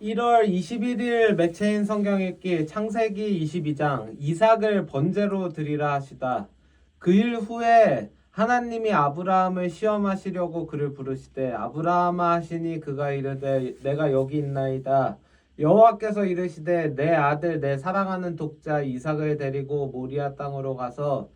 1월 21일 매체인 성경 읽기 창세기 22장 이삭을 번제로 드리라 하시다. 그 일 후에 하나님이 아브라함을 시험하시려고 그를 부르시되 아브라함아 하시니 그가 이르되 내가 여기 있나이다. 여호와께서 이르시되 내 아들 내 사랑하는 독자 이삭을 데리고 모리아 땅으로 가서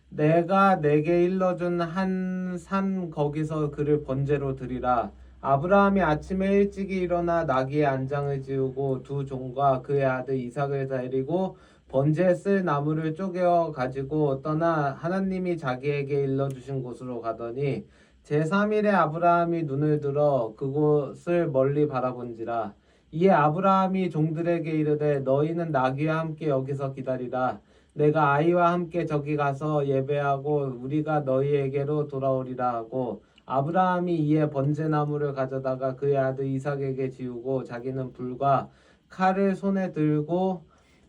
내가 내게 일러준 한 산 거기서 그를 번제로 드리라. 아브라함이 아침에 일찍이 일어나 나귀의 안장을 지우고 두 종과 그의 아들 이삭을 데리고 번제에 쓸 나무를 쪼개어 가지고 떠나 하나님이 자기에게 일러주신 곳으로 가더니 제3일에 아브라함이 눈을 들어 그곳을 멀리 바라본지라. 이에 아브라함이 종들에게 이르되 너희는 나귀와 함께 여기서 기다리라. 내가 아이와 함께 저기 가서 예배하고 우리가 너희에게로 돌아오리라 하고 아브라함이 이에 번제나무를 가져다가 그의 아들 이삭에게 지우고 자기는 불과 칼을 손에 들고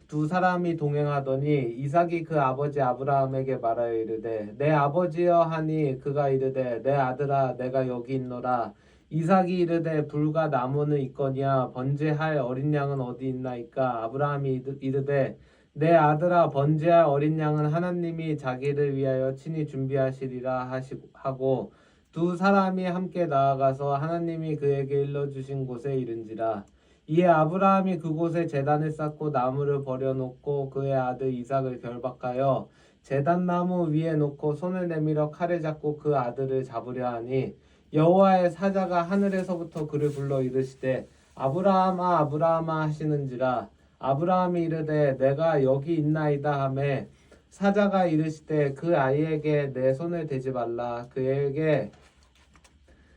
두 사람이 동행하더니 이삭이 그 아버지 아브라함에게 말하여 이르되 내 아버지여 하니 그가 이르되 내 아들아 내가 여기 있노라. 이삭이 이르되 불과 나무는 있거니와 번제할 어린 양은 어디 있나이까. 아브라함이 이르되 내 아들아 번제할 어린 양은 하나님이 자기를 위하여 친히 준비하시리라 하고 두 사람이 함께 나아가서 하나님이 그에게 일러주신 곳에 이른지라. 이에 아브라함이 그곳에 제단을 쌓고 나무를 버려놓고 그의 아들 이삭을 결박하여 제단 나무 위에 놓고 손을 내밀어 칼을 잡고 그 아들을 잡으려 하니 여호와의 사자가 하늘에서부터 그를 불러 이르시되 아브라함아 아브라함아 하시는지라. 아브라함이 이르되 내가 여기 있나이다 하매 사자가 이르시되 그 아이에게 내 손을 대지 말라. 그에게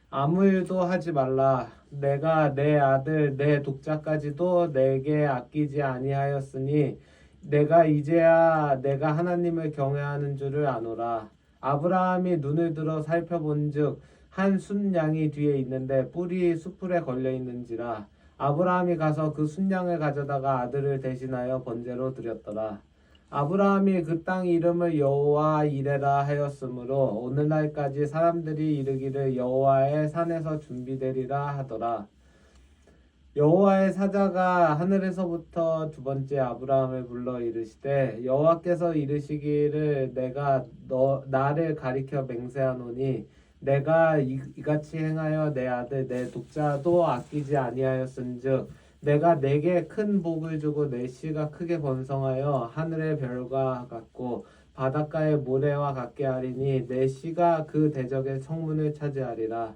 아무 일도 하지 말라. 내가 내 아들 내 독자까지도 내게 아끼지 아니하였으니 내가 이제야 내가 하나님을 경외하는 줄을 아노라. 아브라함이 눈을 들어 살펴본즉 한 순양이 뒤에 있는데 뿔이 수풀에 걸려 있는지라. 아브라함이 가서 그 순양을 가져다가 아들을 대신하여 번제로 드렸더라. 아브라함이 그 땅 이름을 여호와 이레라 하였으므로 오늘날까지 사람들이 이르기를 여호와의 산에서 준비되리라 하더라. 여호와의 사자가 하늘에서부터 두 번째 아브라함을 불러 이르시되 여호와께서 이르시기를 내가 나를 가리켜 맹세하노니 내가 이같이 행하여 내 아들 내 독자도 아끼지 아니하였은즉 내가 내게 큰 복을 주고 내 씨가 크게 번성하여 하늘의 별과 같고 바닷가의 모래와 같게 하리니 내 씨가 그 대적의 성문을 차지하리라.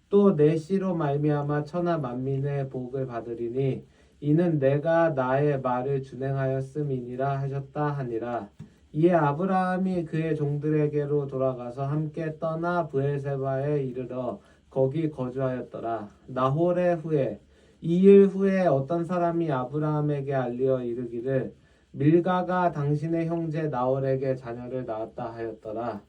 또 내 씨로 말미암아 천하 만민의 복을 받으리니 이는 내가 나의 말을 준행하였음이니라 하셨다 하니라. 이에 아브라함이 그의 종들에게로 돌아가서 함께 떠나 브엘세바에 이르러 거기 거주하였더라. 나홀의 후에 이 일 후에 어떤 사람이 아브라함에게 알리어 이르기를 밀가가 당신의 형제 나홀에게 자녀를 낳았다 하였더라.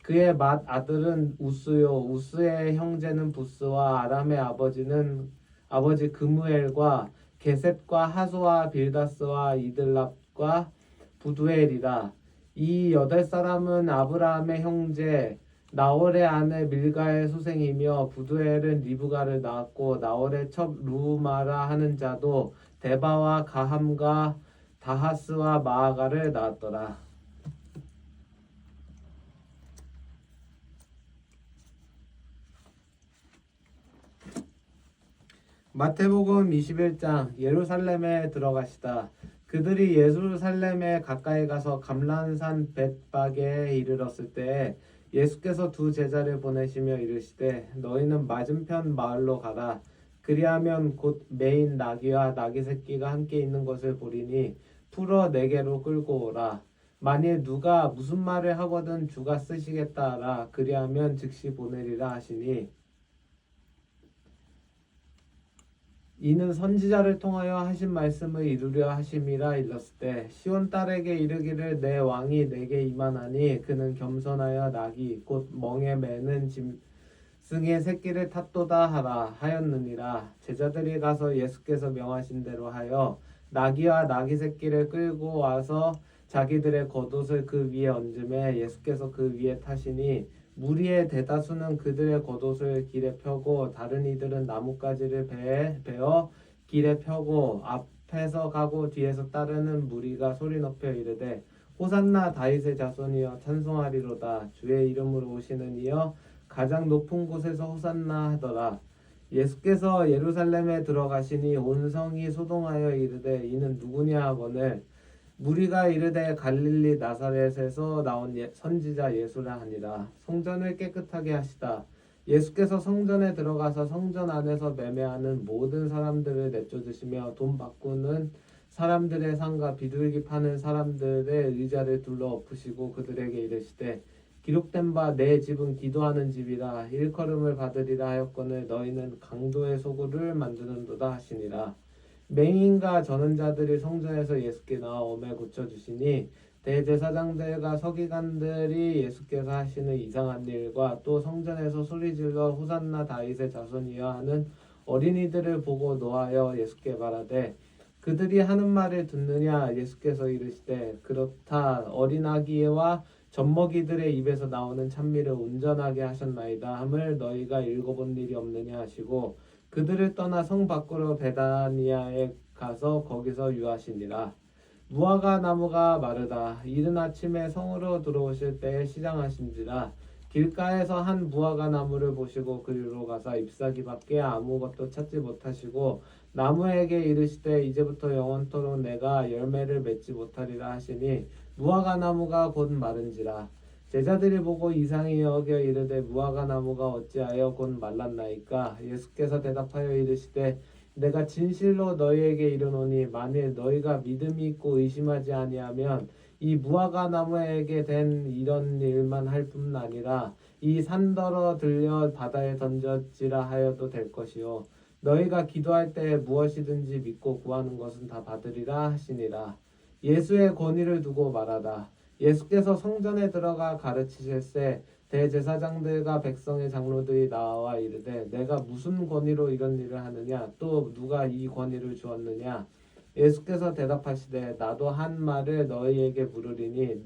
그의 맏 아들은 우스요 우스의 형제는 부스와 아람의 아버지 그무엘과 게셋과 하소와 빌다스와 이들랍과 부두엘이라. 이 8사람은 아브라함의 형제 나홀의 아내 밀가의 소생이며 부두엘은 리브가를 낳았고 나홀의 첩 루마라 하는 자도 데바와 가함과 다하스와 마아가를 낳았더라. 마태복음 21장 예루살렘에 들어가시다. 그들이 예루살렘에 가까이 가서 감람산 벳바게에 이르렀을 때에 예수께서 두 제자를 보내시며 이르시되 너희는 맞은편 마을로 가라. 그리하면 곧 매인 나귀와 나귀 새끼가 함께 있는 것을 보리니 풀어 내게로 끌고 오라. 만일 누가 무슨 말을 하거든 주가 쓰시겠다 하라. 그리하면 즉시 보내리라 하시니 이는 선지자를 통하여 하신 말씀을 이루려 하심이라. 일렀을 때 시온 딸에게 이르기를 내 왕이 내게 임하나니 그는 겸손하여 나귀 곧 멍에 매는 짐승의 새끼를 탔도다 하라 하였느니라. 제자들이 가서 예수께서 명하신 대로 하여 나귀와 나귀 새끼를 끌고 와서 자기들의 겉옷을 그 위에 얹음에 예수께서 그 위에 타시니 무리의 대다수는 그들의 겉옷을 길에 펴고 다른 이들은 나뭇가지를 베어 길에 펴고 앞에서 가고 뒤에서 따르는 무리가 소리 높여 이르되 호산나 다윗의 자손이여 찬송하리로다. 주의 이름으로 오시는 이여 가장 높은 곳에서 호산나 하더라. 예수께서 예루살렘에 들어가시니 온 성이 소동하여 이르되 이는 누구냐 하거늘 무리가 이르되 갈릴리 나사렛에서 나온 선지자 예수라 하니라. 성전을 깨끗하게 하시다. 예수께서 성전에 들어가서 성전 안에서 매매하는 모든 사람들을 내쫓으시며 돈 바꾸는 사람들의 상과 비둘기 파는 사람들의 의자를 둘러 엎으시고 그들에게 이르시되 기록된 바 내 집은 기도하는 집이라 일컬음을 받으리라 하였거늘 너희는 강도의 소굴을 만드는도다 하시니라. 맹인과 저는 자들이 성전에서 예수께 나와 오매 고쳐주시니 대제사장들과 서기관들이 예수께서 하시는 이상한 일과 또 성전에서 소리질러 호산나 다윗의 자손이여 하는 어린이들을 보고 노하여 예수께 말하되 그들이 하는 말을 듣느냐. 예수께서 이르시되 그렇다. 어린아기와 젖먹이들의 입에서 나오는 찬미를 온전하게 하셨나이다 함을 너희가 읽어본 일이 없느냐 하시고 그들을 떠나 성 밖으로 베다니아에 가서 거기서 유하시니라. 무화과 나무가 마르다. 이른 아침에 성으로 들어오실 때에 시장하신지라. 길가에서 한 무화과 나무를 보시고 그리로 가서 잎사귀밖에 아무것도 찾지 못하시고 나무에게 이르시되 이제부터 영원토록 내가 열매를 맺지 못하리라 하시니 무화과 나무가 곧 마른지라. 제자들이 보고 이상히 여겨 이르되 무화과 나무가 어찌하여 곧 말랐나이까. 예수께서 대답하여 이르시되 내가 진실로 너희에게 이르노니 만일 너희가 믿음이 있고 의심하지 아니하면 이 무화과 나무에게 된 이런 일만 할 뿐 아니라 이 산더러 들려 바다에 던져지라 하여도 될 것이요 너희가 기도할 때에 무엇이든지 믿고 구하는 것은 다 받으리라 하시니라. 예수의 권위를 두고 말하다. 예수께서 성전에 들어가 가르치실세 대제사장들과 백성의 장로들이 나와 이르되 내가 무슨 권위로 이런 일을 하느냐 또 누가 이 권위를 주었느냐. 예수께서 대답하시되 나도 한 말을 너희에게 물으리니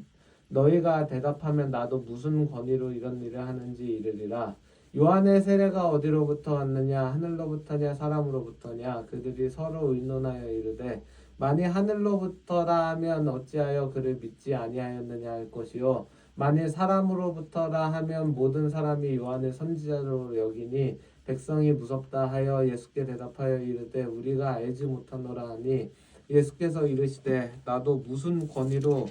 너희가 대답하면 나도 무슨 권위로 이런 일을 하는지 이르리라. 요한의 세례가 어디로부터 왔느냐 하늘로부터냐 사람으로부터냐. 그들이 서로 의논하여 이르되 만일 하늘로부터라 하면 어찌하여 그를 믿지 아니하였느냐 할 것이요 만일 사람으로부터라 하면 모든 사람이 요한을 선지자로 여기니 백성이 무섭다 하여 예수께 대답하여 이르되 우리가 알지 못하노라 하니 예수께서 이르시되 나도 무슨 권위로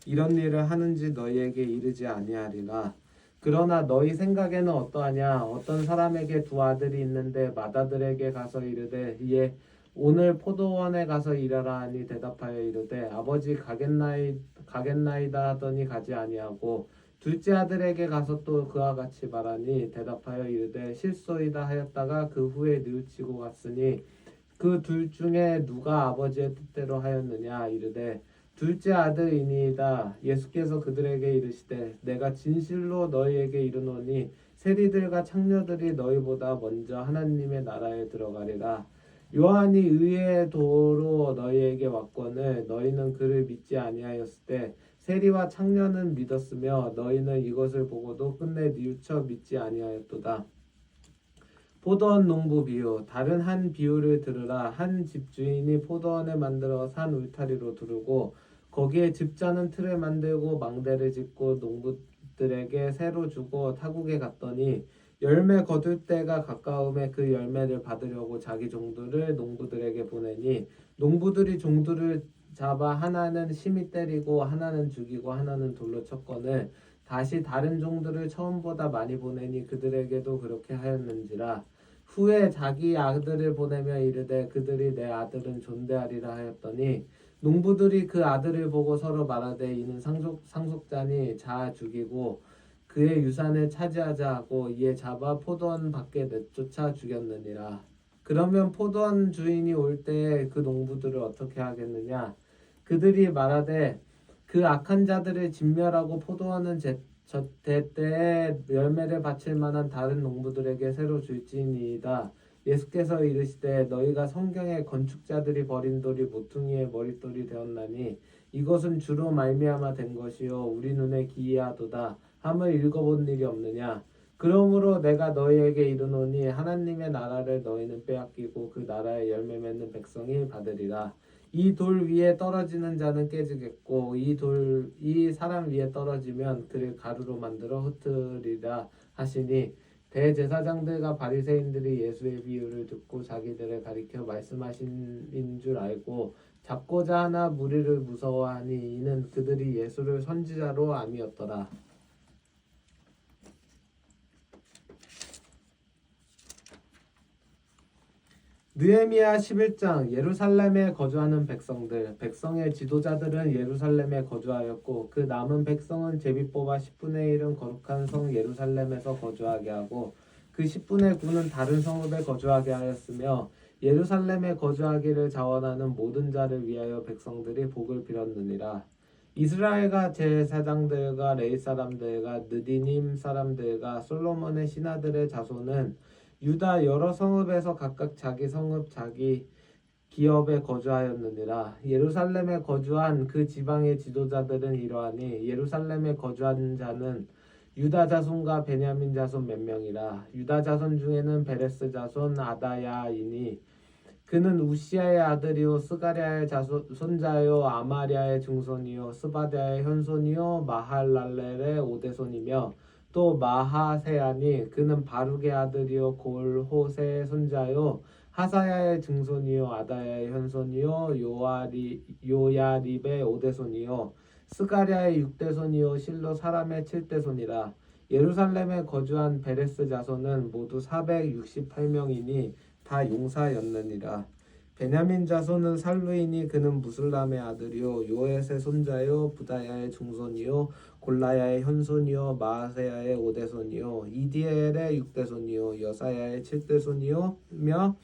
이런 일을 하는지 너희에게 이르지 아니하리라. 그러나 너희 생각에는 어떠하냐. 어떤 사람에게 두 아들이 있는데 맏아들에게 가서 이르되 이에 오늘 포도원에 가서 일하라 하니 대답하여 이르되 아버지 가겠나이다 하더니 가지 아니하고 둘째 아들에게 가서 또 그와 같이 말하니 대답하여 이르되 실소이다 하였다가 그 후에 뉘우치고 갔으니 그 둘 중에 누가 아버지의 뜻대로 하였느냐. 이르되 둘째 아들이니이다. 예수께서 그들에게 이르시되 내가 진실로 너희에게 이르노니 세리들과 창녀들이 너희보다 먼저 하나님의 나라에 들어가리라. 요한이 의의 도로 너희에게 왔거늘 너희는 그를 믿지 아니하였을 때 세리와 창녀는 믿었으며 너희는 이것을 보고도 끝내 뉘우쳐 믿지 아니하였도다. 포도원 농부 비유. 다른 한 비유를 들으라. 한 집주인이 포도원을 만들어 산 울타리로 두르고 거기에 집자는 틀을 만들고 망대를 짓고 농부들에게 새로 주고 타국에 갔더니 열매 거둘 때가 가까움에 그 열매를 받으려고 자기 종들을 농부들에게 보내니 농부들이 종들을 잡아 하나는 심히 때리고 하나는 죽이고 하나는 돌로 쳤거늘 다시 다른 종들을 처음보다 많이 보내니 그들에게도 그렇게 하였는지라. 후에 자기 아들을 보내며 이르되 그들이 내 아들은 존대하리라 하였더니 농부들이 그 아들을 보고 서로 말하되 이는 상속자니 자 죽이고 그의 유산을 차지하자 하고 이에 잡아 포도원 밖에 내쫓아 죽였느니라. 그러면 포도원 주인이 올 때에 그 농부들을 어떻게 하겠느냐. 그들이 말하되 그 악한 자들을 진멸하고 포도원은 때에 열매를 바칠 만한 다른 농부들에게 새로 줄지니이다. 예수께서 이르시되 너희가 성경에 건축자들이 버린 돌이 모퉁이의 머릿돌이 되었나니 이것은 주로 말미암아 된 것이요 우리 눈에 기이하도다 함을 읽어본 일이 없느냐. 그러므로 내가 너희에게 이르노니 하나님의 나라를 너희는 빼앗기고 그 나라의 열매 맺는 백성이 받으리라. 이 돌 위에 떨어지는 자는 깨지겠고 이 사람 위에 떨어지면 그를 가루로 만들어 흩으리라 하시니 대제사장들과 바리새인들이 예수의 비유를 듣고 자기들을 가리켜 말씀하신 줄 알고 잡고자 하나 무리를 무서워하니 이는 그들이 예수를 선지자로 암이었더라. 느헤미야 11장. 예루살렘에 거주하는 백성의 지도자들은 예루살렘에 거주하였고 그 남은 백성은 제비뽑아 10분의 1은 거룩한 성 예루살렘에서 거주하게 하고 그 10분의 9는 다른 성읍에 거주하게 하였으며 예루살렘에 거주하기를 자원하는 모든 자를 위하여 백성들이 복을 빌었느니라. 이스라엘과 제사장들과 레위 사람들과 느디님 사람들과 솔로몬의 신하들의 자손은 유다 여러 성읍에서 각각 자기 성읍 자기 기업에 거주하였느니라. 예루살렘에 거주한 그 지방의 지도자들은 이러하니 예루살렘에 거주한 자는 유다 자손과 베냐민 자손 몇 명이라. 유다 자손 중에는 베레스 자손 아다야이니 그는 우시아의 아들이요 스가랴의 손자요 아마랴의 증손이요 스바랴의 현손이요 마할랄렐의 오대손이며 또 마하세야니 그는 바룩의 아들이요 골호세의 손자요 하사야의 증손이요 아다야의 현손이요 요야립의 오대손이요 스가랴의 육대손이요 실로 사람의 칠대손이라. 예루살렘에 거주한 베레스 자손은 모두 468명이니 다 용사였느니라. 베냐민 자손은 살루이니 그는 무슬람의 아들이요 요엣의 손자요 부다야의 중손이요 골라야의 현손이요 마아세야의 오대손이요 이디엘의 육대손이요 여사야의 칠대손이요며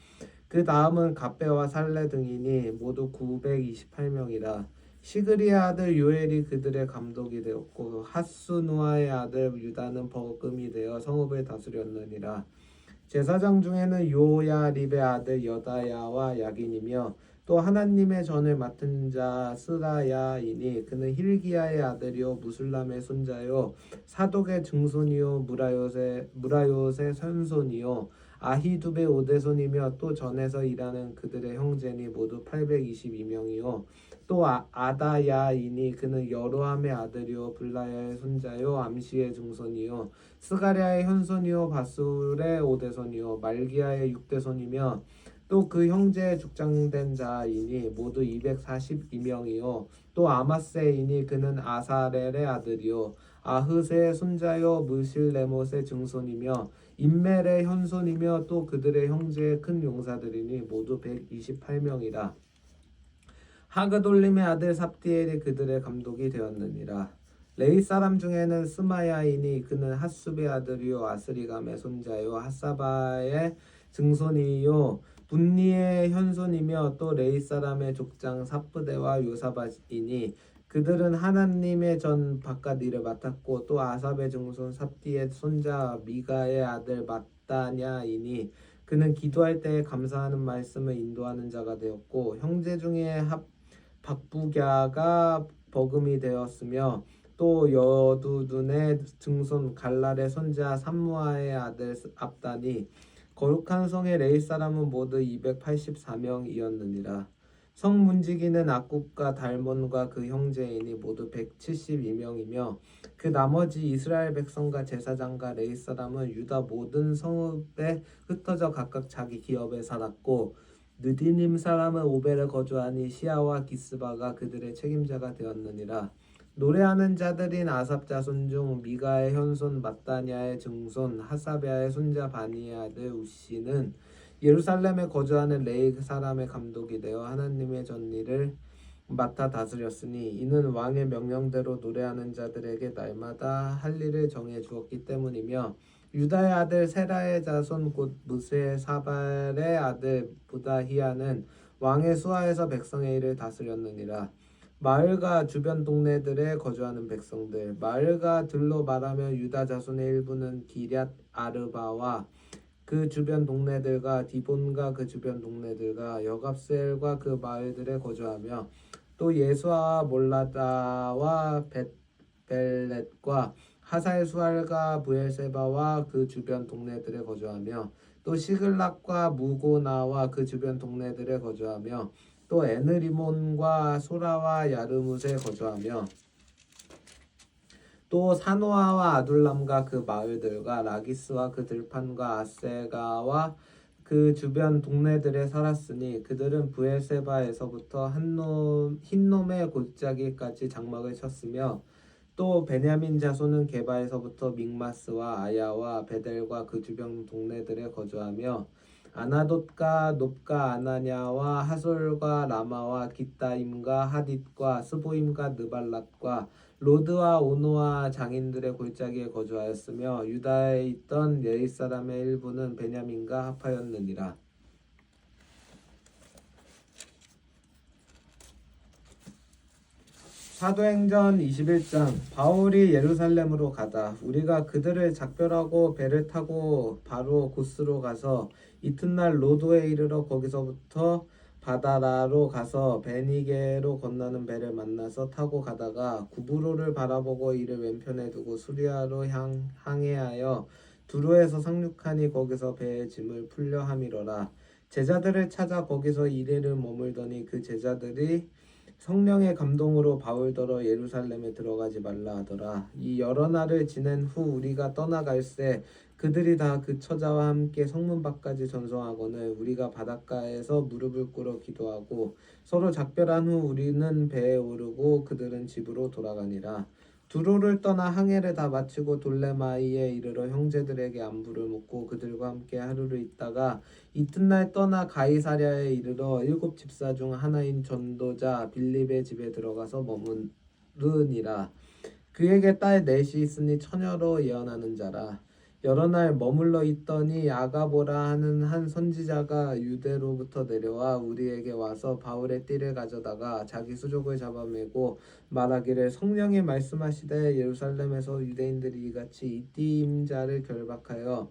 그 다음은 갑배와 살레 등이니 모두 928명이라. 시그리의 아들 요엘이 그들의 감독이 되었고 핫수누아의 아들 유다는 버금이 되어 성읍을 다스렸느니라. 제사장 중에는 요야립의 아들 여다야와 야긴이며 또 하나님의 전을 맡은 자 스라야이니 그는 힐기야의 아들이요 무술람의 손자요 사독의 증손이요 무라요의 손손이요 아히두베 오대손이며 또 전에서 일하는 그들의 형제니 모두 822명이요 또 아다야이니 그는 여로함의 아들이요 블라야의 손자요 암시의 증손이요 스가랴의 현손이요 바술의 오대손이요 말기야의 육대손이며 또 그 형제의 죽장된 자이니 모두 242명이요 또 아마세이니 그는 아사렐의 아들이요 아흐세의 손자요 무실레못의 증손이며 인멜의 현손이며 또 그들의 형제의 큰 용사들이니 모두 128명이라. 하그돌림의 아들 삽디엘이 그들의 감독이 되었느니라. 레위 사람 중에는 스마야이니 그는 핫숲의 아들이요 아스리감의 손자요 핫사바의 증손이요 분니의 현손이며 또 레위 사람의 족장 삽브데와 요사밭이니 그들은 하나님의 전 바깥 일을 맡았고 또 아삽의 증손 삽디의 손자 미가의 아들 마따냐이니 그는 기도할 때에 감사하는 말씀을 인도하는 자가 되었고 형제 중에 박부갸가 버금이 되었으며 또 여두둔의 증손 갈랄의 손자 삼무아의 아들 압단이 거룩한 성의 레위 사람은 모두 284명이었느니라. 성 문지기는 악굽과 달몬과 그 형제이니 모두 172명이며 그 나머지 이스라엘 백성과 제사장과 레위 사람은 유다 모든 성읍에 흩어져 각각 자기 기업에 살았고 느디님 사람은 오벨에 거주하니 시아와 기스바가 그들의 책임자가 되었느니라. 노래하는 자들인 아삽 자손 중 미가의 현손 마따냐의 증손 하사베아의 손자 바니의 아들 우시는 예루살렘에 거주하는 레위 사람의 감독이 되어 하나님의 전일을 맡아 다스렸으니 이는 왕의 명령대로 노래하는 자들에게 날마다 할 일을 정해 주었기 때문이며 유다의 아들 세라의 자손 곧 무세 사발의 아들 부다히야는 왕의 수하에서 백성의 일을 다스렸느니라. 마을과 주변 동네들에 거주하는 백성들 마을과 들로 말하면 유다 자손의 일부는 기럇 아르바와 그 주변 동네들과 디본과 그 주변 동네들과 여갑셀과 그 마을들에 거주하며 또 예수아와 몰라다와 벳벨렛과 하살수알과 브엘세바와 그 주변 동네들에 거주하며 또 시글락과 무고나와 그 주변 동네들에 거주하며 또 에느리몬과 소라와 야르뭇에 거주하며 또 사노아와 아둘람과 그 마을들과 라기스와 그 들판과 아세가와 그 주변 동네들에 살았으니 그들은 브엘세바에서부터 흰놈의 골짜기까지 장막을 쳤으며 또 베냐민 자손은 게바에서부터 믹마스와 아야와 베델과 그 주변 동네들에 거주하며 아나돗과 높과 아나냐와 하솔과 라마와 깃다임과 하딧과 스보임과 느발랏과 로드와 오노와 장인들의 골짜기에 거주하였으며 유다에 있던 여릿 사람의 일부는 베냐민과 합하였느니라. 사도행전 21장. 바울이 예루살렘으로 가다 우리가 그들을 작별하고 배를 타고 바로 고스로 가서 이튿날 로도에 이르러 거기서부터 바다라로 가서 베니게로 건너는 배를 만나서 타고 가다가 구브로를 바라보고 이를 왼편에 두고 수리아로 항해하여 두로에서 상륙하니 거기서 배의 짐을 풀려 함이로라. 제자들을 찾아 거기서 이레를 머물더니 그 제자들이 성령의 감동으로 바울더러 예루살렘에 들어가지 말라 하더라. 이 여러 날을 지낸 후 우리가 떠나갈새 그들이 다 그 처자와 함께 성문 밖까지 전송하거늘 우리가 바닷가에서 무릎을 꿇어 기도하고 서로 작별한 후 우리는 배에 오르고 그들은 집으로 돌아가니라. 두로를 떠나 항해를 다 마치고 돌레마이에 이르러 형제들에게 안부를 묻고 그들과 함께 하루를 있다가 이튿날 떠나 가이사랴에 이르러 7 집사 중 하나인 전도자 빌립의 집에 들어가서 머무르니라. 그에게 딸 넷이 있으니 처녀로 예언하는 자라. 여러 날 머물러 있더니 아가보라 하는 한 선지자가 유대로부터 내려와 우리에게 와서 바울의 띠를 가져다가 자기 수족을 잡아매고 말하기를 성령이 말씀하시되 예루살렘에서 유대인들이 이같이 이 띠임자를 결박하여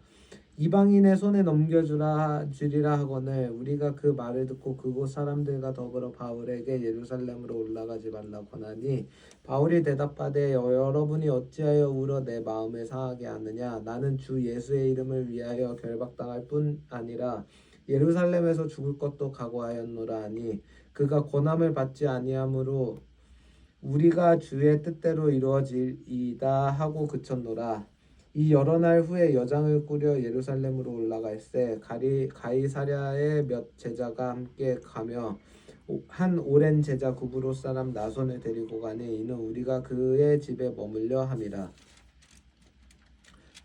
이방인의 손에 넘겨주리라 하거늘 우리가 그 말을 듣고 그곳 사람들과 더불어 바울에게 예루살렘으로 올라가지 말라 권하니 바울이 대답하되 여러분이 어찌하여 울어 내 마음을 상하게 하느냐. 나는 주 예수의 이름을 위하여 결박당할 뿐 아니라 예루살렘에서 죽을 것도 각오하였노라 하니 그가 권함을 받지 아니하므로 우리가 주의 뜻대로 이루어지이다 하고 그쳤노라. 이 여러 날 후에 여장을 꾸려 예루살렘으로 올라갈새 가이사랴에 몇 제자가 함께 가며 한 오랜 제자 구브로 사람 나손을 데리고 가니 이는 우리가 그의 집에 머물려 함이라.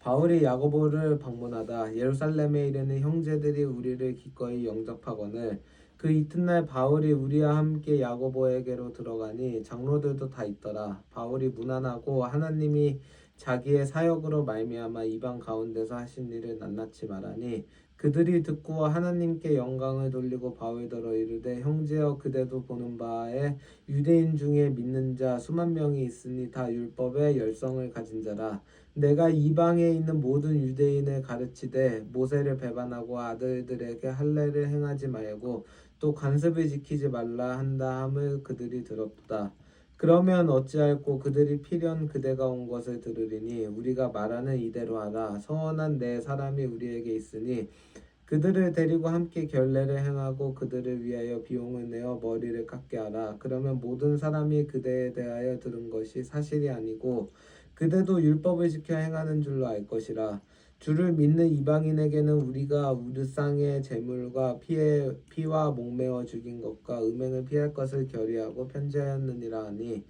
바울이 야고보를 방문하다 예루살렘에 이르는 형제들이 우리를 기꺼이 영접하거늘 그 이튿날 바울이 우리와 함께 야고보에게로 들어가니 장로들도 다 있더라. 바울이 무난하고 하나님이 자기의 사역으로 말미암아 이방 가운데서 하신 일을 낱낱이 말하니 그들이 듣고 하나님께 영광을 돌리고 바울더러 이르되 형제여 그대도 보는 바에 유대인 중에 믿는 자 수만 명이 있으니 다 율법의 열성을 가진 자라. 내가 이방에 있는 모든 유대인을 가르치되 모세를 배반하고 아들들에게 할례를 행하지 말고 또 관습을 지키지 말라 한다 함을 그들이 들었도다. 그러면 어찌할꼬 그들이 필연 그대가 온 것을 들으리니 우리가 말하는 이대로 하라. 서원한 네 사람이 우리에게 있으니 그들을 데리고 함께 결례를 행하고 그들을 위하여 비용을 내어 머리를 깎게 하라. 그러면 모든 사람이 그대에 대하여 들은 것이 사실이 아니고 그대도 율법을 지켜 행하는 줄로 알 것이라. 주를 믿는 이방인에게는 우리가 우르상의 제물과 피와 목매어 죽인 것과 음행을 피할 것을 결의하고 편지하였느니라 하니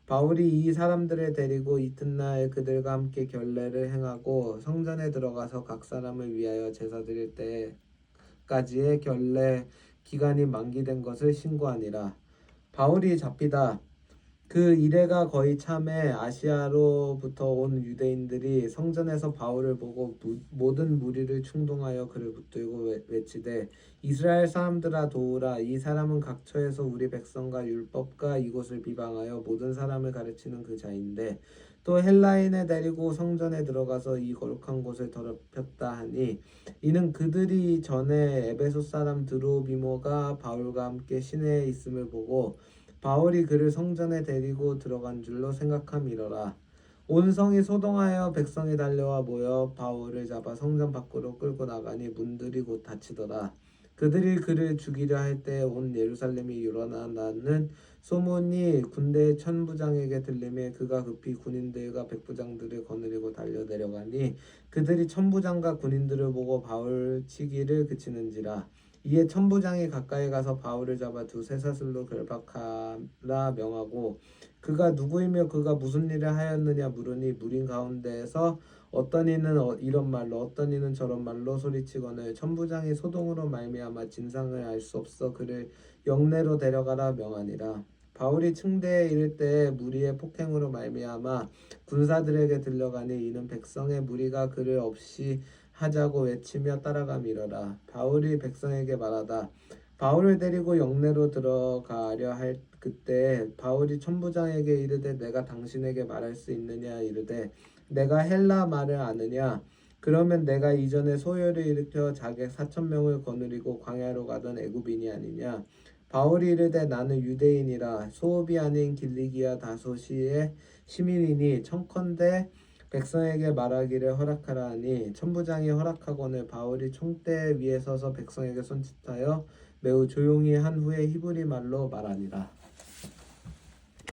바울이 이 사람들을 데리고 이튿날 그들과 함께 결례를 행하고 성전에 들어가서 각 사람을 위하여 제사 드릴 때까지의 결례 기간이 만기된 것을 신고하니라. 바울이 잡히다 그 이래가 거의 참에 아시아로부터 온 유대인들이 성전에서 바울을 보고 모든 무리를 충동하여 그를 붙들고 외치되 이스라엘 사람들아 도우라. 이 사람은 각처에서 우리 백성과 율법과 이곳을 비방하여 모든 사람을 가르치는 그 자인데 또 헬라인을 데리고 성전에 들어가서 이 거룩한 곳을 더럽혔다 하니 이는 그들이 전에 에베소 사람 드로비모가 바울과 함께 시내에 있음을 보고 바울이 그를 성전에 데리고 들어간 줄로 생각함이로라. 온 성이 소동하여 백성이 달려와 모여 바울을 잡아 성전 밖으로 끌고 나가니 문들이 곧 닫히더라. 그들이 그를 죽이려 할 때 온 예루살렘이 일어나는 소문이 군대의 천부장에게 들리매 그가 급히 군인들과 백부장들을 거느리고 달려 내려가니 그들이 천부장과 군인들을 보고 바울 치기를 그치는지라. 이에 천부장이 가까이 가서 바울을 잡아 두 쇠사슬로 결박하라 명하고 그가 누구이며 그가 무슨 일을 하였느냐 물으니 무린 가운데에서 어떤 이는 이런 말로 어떤 이는 저런 말로 소리치거늘 천부장이 소동으로 말미암아 진상을 알 수 없어 그를 영내로 데려가라 명하니라. 바울이 층대에 이를 때 무리의 폭행으로 말미암아 군사들에게 들려가니 이는 백성의 무리가 그를 없이 하자고 외치며 따라가미러라. 바울이 백성에게 말하다 바울을 데리고 영내로 들어가려 할 그때 바울이 천부장에게 이르되 내가 당신에게 말할 수 있느냐 이르되 내가 헬라 말을 아느냐 그러면 내가 이전에 소요를 일으켜 자객 4,000명을 거느리고 광야로 가던 애굽인이 아니냐. 바울이 이르되 나는 유대인이라 소읍이 아닌 길리기아 다소시의 시민이니 청컨대 백성에게 말하기를 허락하라 하니 천부장이 허락하거늘 바울이 총대 위에 서서 백성에게 손짓하여 매우 조용히 한 후에 히브리 말로 말하니라.